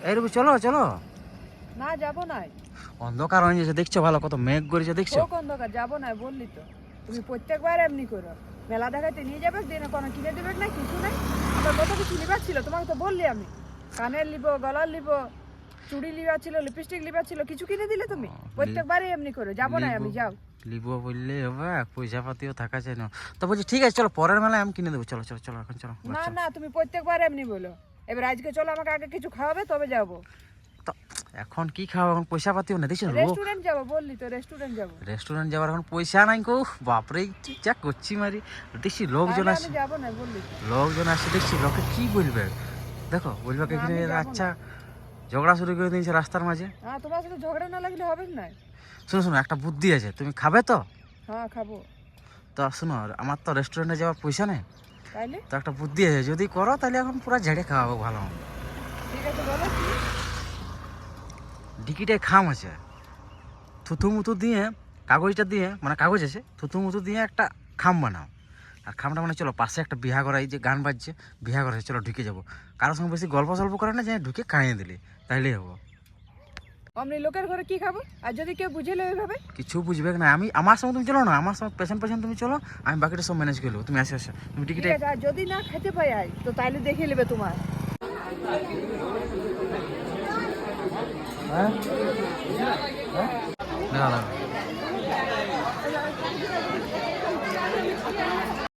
এই রবি চলো চলো। না যাবো না। অন্ধকার হয়ে গেছে দেখছো, ভালো কত মেঘ করেছে দেখছো। ও অন্ধকার যাবো না বললি তো। তুমি প্রত্যেকবার এমনি করো, মেলা দেখাতে নিয়ে যাবে, দিনে কোনো কিনে দেবে না, কিছু নাই। আমার কত কিছু লিবার ছিল, তোমাকে তো বললি আমি কানের লিব, গলার লিব, চুড়ি লিবার ছিল, লিপস্টিক লিবার ছিল, কিছু কিনে দিলে তুমি। প্রত্যেকবারই এমনি করো, যাবো না আমি, যাও। লিব বললে হবে, পয়সা পাতিও থাকা চাই না। তো বলছি ঠিক আছে চলো, পরের মেলায় আমি কিনে দেবো। চলো চলো চলো এখন চলো। না না, তুমি প্রত্যেকবার এমনি বলো। এবার আজকে চলো, আমাকে আগে কিছু খাওয়াবে তবে যাবো। তো এখন কি খাবো, এখন পয়সা পাতিও না দেখছো। রেস্টুরেন্ট যাবো বললি তো, রেস্টুরেন্ট যাবো। রেস্টুরেন্ট যাওয়ার এখন পয়সা নাই গো, বাপরে কি যা করছি মারি। দেখছি লোকজন তাহলে আসে, আমি যাবো না বললি তো। লোকজন আসে দেখছি, লোকে কি বলবে দেখো, বলবে কি না, আমি যাবো আচ্ছা না। ঝগড়া শুরু করে দিয়েছে রাস্তার মাঝে। হ্যাঁ, তোমার সাথে ঝগড়া না লাগলে হবে না। শোনো শোনো, একটা বুদ্ধি আছে, তুমি খাবে তো? হ্যাঁ খাবো। তো শোনো, আমার তো রেস্টুরেন্টে যাওয়ার পয়সা নেই, তাইলে তো একটা বুদ্ধি আছে, যদি করো তাহলে এখন পুরো ঝেড়ে খাওয়াবো ভালো। ঠিক আছে, বলো কি? ডিকিটায় খাম আছে, থুতু মুতু দিয়ে, কাগজটা দিয়ে, মানে কাগজ আছে, থুতু মুতু দিয়ে একটা খাম বানাও। আর খামটা মানে চলো পাশে একটা বিহা করা, এই যে গান বাজছে, বিহা করা চলো ঢুকে যাবো। কারোর সঙ্গে বেশি গল্প সল্প করে না, যে ঢুকে খাইয়ে দিলি তাইলেই হবো। অমনি লোকের ঘরে কি খাবো? আর যদি কেউ বুঝেলে ওইভাবে কিছু বুঝবে না, আমি আমার সঙ্গে তুমি চলো না, আমার সঙ্গে পেছন পেছন তুমি চলো, আমি বাকিটা সব ম্যানেজ করে নেবো। তুমি আসো আসো, তুমি ঠিক টিকিটে। আছে। আর যদি না খেতে পাই আয়, তো তাইলে দেখে নেবে তোমার। হ্যাঁ হ্যাঁ,